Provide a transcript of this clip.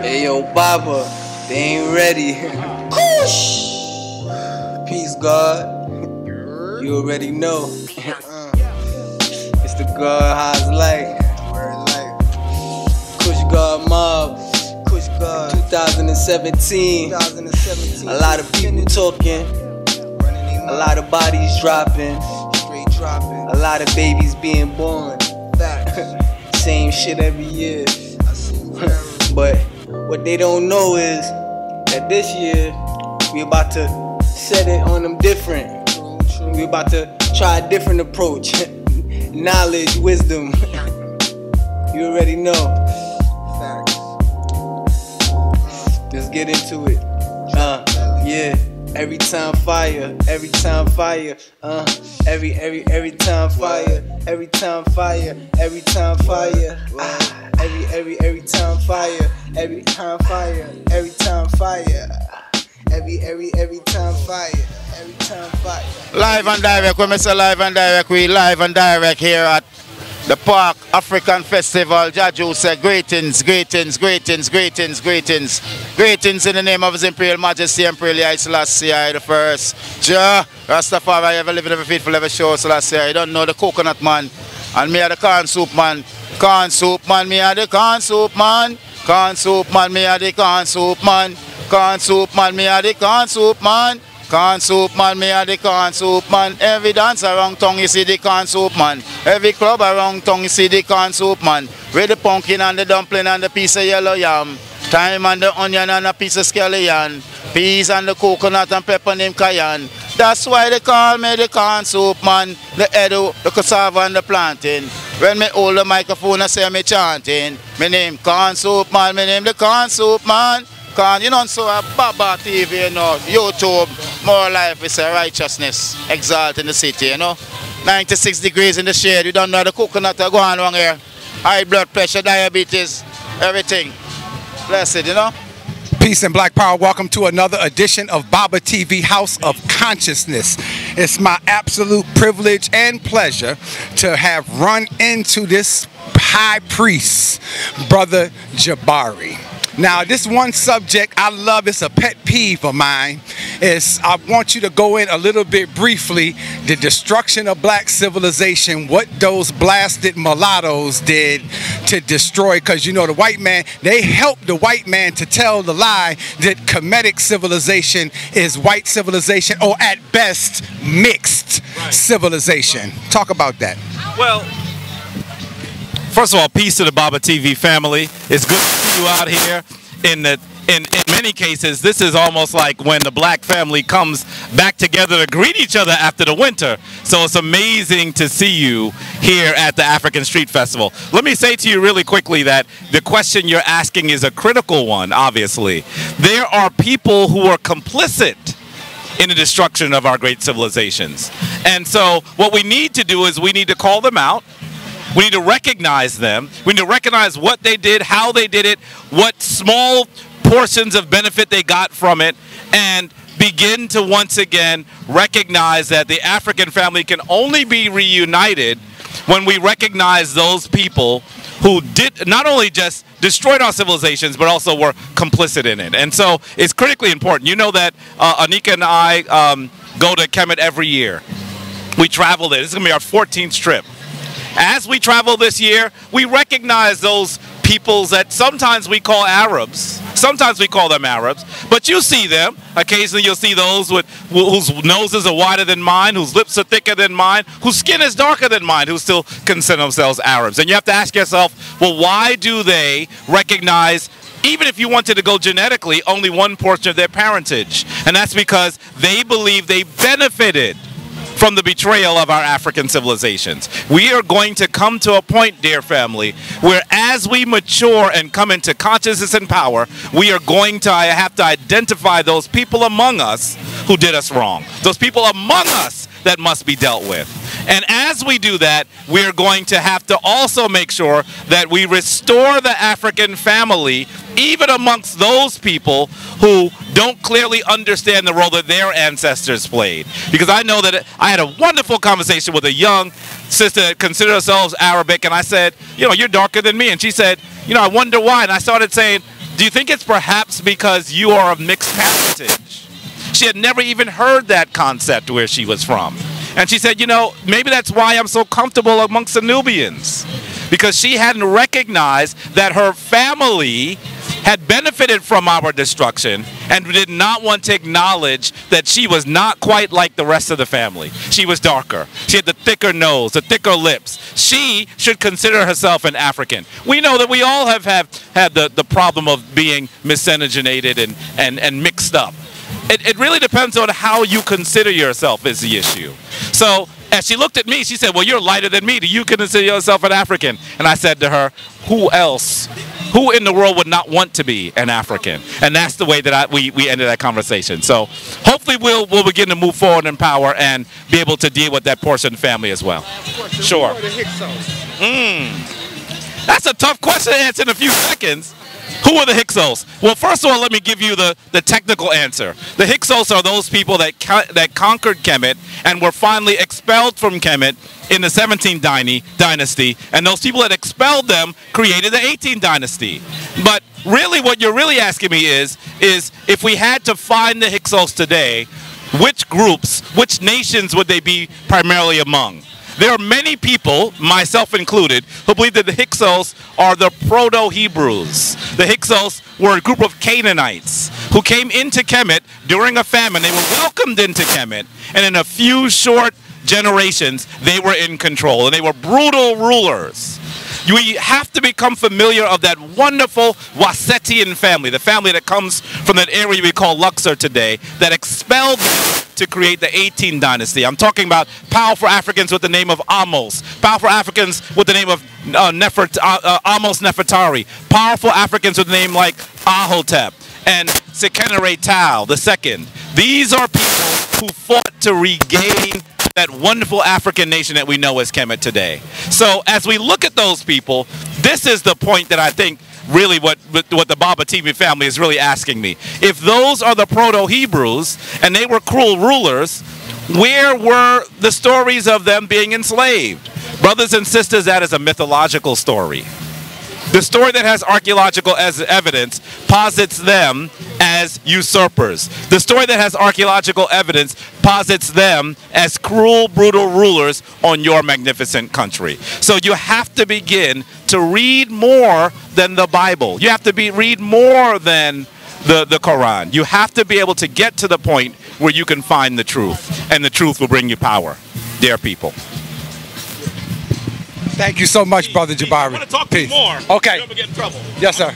Hey yo, Baba, they ain't ready. Kush! Peace, God. You already know. It's the God High's Light. Kush God Mob. Kush God 2017. A lot of people talking. A lot of bodies dropping. A lot of babies being born. Same shit every year. But what they don't know is that this year we about to set it on them different. We about to try a different approach. Knowledge, wisdom. You already know. Let's get into it. Yeah. Every time fire, every time fire, every time fire, every time fire, every time fire, every time fire, every time fire, every time fire, every time fire, every time fire. Live and direct, when I say live and direct, we live and direct here at the Park African Festival. Jaju said greetings, greetings, greetings, greetings, greetings. Greetings in the name of His Imperial Majesty, Emperor Haile Selassie I the First. Jah, Rastafari, ever living, ever faithful, ever sure, Selassie I. You don't know the coconut man. And me are the corn soup man. Corn soup man, me are the corn soup man. Corn soup man, me are the corn soup man. Corn soup man, me are the corn soup man. Corn soup man, me are the corn soup man. Every dance around town you see the corn soup man. Every club around town you see the corn soup man. With the pumpkin and the dumpling and the piece of yellow yam. Thyme and the onion and a piece of scallion. Peas and the coconut and pepper named cayenne. That's why they call me the corn soup man. The edu, the cassava and the plantain. When me hold the microphone I say me chanting. My name corn soup man, my name the corn soup man. Corn, you know, so Baba TV, you know, YouTube, more life is a righteousness, exalting the city, you know. 96 degrees in the shade, you don't know the coconut are going wrong here. High blood pressure, diabetes, everything. Blessed, you know. Peace and Black Power. Welcome to another edition of Baba TV House of Consciousness. It's my absolute privilege and pleasure to have run into this high priest, Brother Jabari. Now, this one subject I love, it's a pet peeve of mine, is I want you to go in a little bit briefly, the destruction of black civilization, what those blasted mulattoes did to destroy, because you know the white man, they helped the white man to tell the lie that Kemetic civilization is white civilization, or at best, mixed civilization. Talk about that. Well, first of all, peace to the Baba TV family. It's good to see you out here. In many cases, this is almost like when the black family comes back together to greet each other after the winter. So it's amazing to see you here at the African Street Festival. Let me say to you really quickly that the question you're asking is a critical one, obviously. There are people who are complicit in the destruction of our great civilizations. And so what we need to do is we need to call them out. We need to recognize them. We need to recognize what they did, how they did it, what small portions of benefit they got from it, and begin to once again recognize that the African family can only be reunited when we recognize those people who did not only just destroyed our civilizations, but also were complicit in it. And so it's critically important. You know that Anika and I go to Kemet every year. We travel there. This is going to be our 14th trip. As we travel this year, we recognize those peoples that sometimes we call Arabs. Sometimes we call them Arabs, but you see them. Occasionally you'll see those whose noses are wider than mine, whose lips are thicker than mine, whose skin is darker than mine, who still consider themselves Arabs. And you have to ask yourself, well, why do they recognize, even if you wanted to go genetically, only one portion of their parentage? And that's because they believe they benefited from the betrayal of our African civilizations. We are going to come to a point, dear family, where as we mature and come into consciousness and power, we are going to have to identify those people among us who did us wrong. Those people among us that must be dealt with. And as we do that, we're going to have to also make sure that we restore the African family, even amongst those people who don't clearly understand the role that their ancestors played. Because I know that I had a wonderful conversation with a young sister that considered herself Arabic, and I said, you know, you're darker than me. And she said, you know, I wonder why. And I started saying, Do you think it's perhaps because you are of mixed parentage? She had never even heard that concept where she was from. And she said, you know, maybe that's why I'm so comfortable amongst the Nubians. Because she hadn't recognized that her family had benefited from our destruction and did not want to acknowledge that she was not quite like the rest of the family. She was darker. She had the thicker nose, the thicker lips. She should consider herself an African. We know that we all have had the problem of being miscegenated and mixed up. It really depends on how you consider yourself is the issue. So as she looked at me, she said, well, you're lighter than me. Do you consider yourself an African? And I said to her, who else? Who in the world would not want to be an African? And that's the way that we ended that conversation. So hopefully we'll begin to move forward in power and be able to deal with that portion of the family as well. Sure. That's a tough question to answer in a few seconds. Who are the Hyksos? Well, first of all, let me give you the technical answer. The Hyksos are those people that conquered Kemet and were finally expelled from Kemet in the 17th dynasty, and those people that expelled them created the 18th dynasty. But really what you're really asking me is if we had to find the Hyksos today, which groups, which nations would they be primarily among? There are many people, myself included, who believe that the Hyksos are the Proto-Hebrews. The Hyksos were a group of Canaanites who came into Kemet during a famine. They were welcomed into Kemet, and in a few short generations, they were in control, and they were brutal rulers. We have to become familiar of that wonderful Wasetian family, the family that comes from that area we call Luxor today, that expelled them to create the 18th dynasty. I'm talking about powerful Africans with the name of Amos, powerful Africans with the name of Amos Nefertari, powerful Africans with the name like Ahotep and Sekenere-Tau II. These are people who fought to regain that wonderful African nation that we know as Kemet today. So as we look at those people, this is the point that I think really what the Baba TV family is really asking me. If those are the Proto-Hebrews and they were cruel rulers, where were the stories of them being enslaved? Brothers and sisters, that is a mythological story. The story that has archaeological evidence posits them as usurpers. The story that has archaeological evidence posits them as cruel, brutal rulers on your magnificent country. So you have to begin to read more than the Bible. You have to read more than the Quran. You have to be able to get to the point where you can find the truth, and the truth will bring you power, dear people. Thank you so much, Brother Jabari. I want to talk to you more. Okay. Don't get in trouble. Yes, sir.